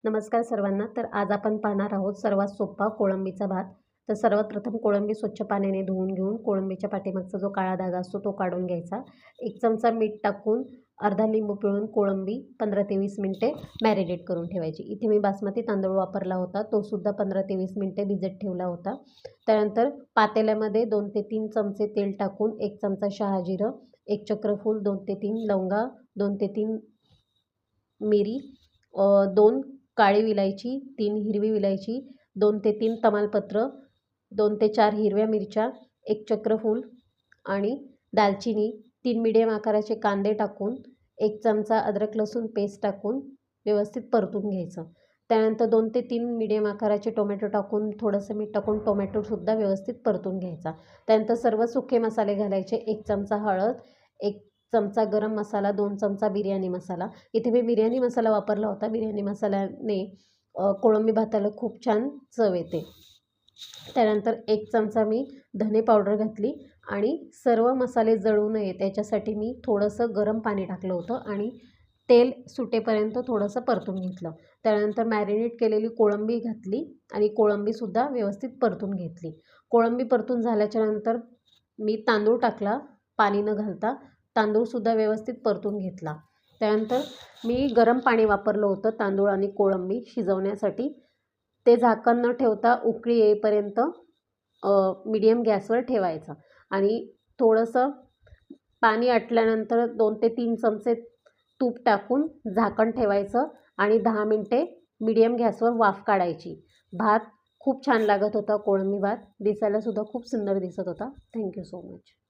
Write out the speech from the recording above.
नमस्कार सर्वांना. तर आज आपण पाहणार आहोत सर्वात सोपा कोळंबीचा भात. तर सर्वात प्रथम कोळंबी स्वच्छ पाण्याने धुवून घेऊन कोळंबीच्या पाठीमागचा जो काळा धागा असतो तो काढून घ्यायचा. 1 चमचा मीठ टाकून अर्धा लिंबू पिळून कोळंबी 15 ते 20 मिनिटे मॅरिनेट करून ठेवायची. इथे मी बासमती तांदूळ वापरला होता, तो सुद्धा 15 ते 20 मिनिटे भिजत ठेवला होता. त्यानंतर पातेल्यामध्ये 2 ते 3 चमचे तेल टाकून 1 चमचा शहाजिरं, 1 चक्रफूल, 2 ते 3 लवंगा, 2 ते 3 मिरी, 2 काळी विलायची, 3 हिरवी विलायची, 2 ते 3 तमालपत्र, 2 ते 4 हिरव्या मिरच्या, 1 चक्रफूल आणि दालचिनी, 3 मीडियम आकाराचे कांदे टाकून 1 चमचा अद्रक लसूण पेस्ट टाकून व्यवस्थित परतून घ्यायचं. त्यानंतर 2 ते 3 मीडियम आकाराचे टोमॅटो टाकून थोडंसं मीठ टाकून टोमॅटोसुद्धा व्यवस्थित परतून घ्यायचा. त्यानंतर सर्व सुके मसाले घालायचे. 1 चमचा हळद, 1 चमचा गरम मसाला, 2 चमचा बिर्याणी मसाला. इथे मी बिर्याणी मसाला वापरला होता. बिर्याणी मसाल्याने कोळंबी भाताला खूप छान चव येते. त्यानंतर 1 चमचा मी धने पावडर घातली आणि सर्व मसाले जळू नये त्याच्यासाठी मी थोडंसं गरम पाणी टाकलं होतं आणि तेल सुटेपर्यंत थोडंसं परतून घेतलं. त्यानंतर मॅरिनेट केलेली कोळंबी घातली आणि कोळंबीसुद्धा व्यवस्थित परतून घेतली. कोळंबी परतून झाल्याच्यानंतर मी तांदूळ टाकला पाणी न घालता. तांदूळसुद्धा व्यवस्थित परतून घेतला. त्यानंतर मी गरम पाणी वापरलं होतं तांदूळ आणि कोळंबी शिजवण्यासाठी. ते झाकण न ठेवता उकळी येईपर्यंत मीडियम गॅसवर ठेवायचं आणि थोडंसं पाणी आटल्यानंतर 2 ते 3 चमचे तूप टाकून झाकण ठेवायचं आणि 10 मिनिटे मीडियम गॅसवर वाफ काढायची. भात खूप छान लागत होता. कोळंबी भात दिसायलासुद्धा खूप सुंदर दिसत होता. Thank you so much.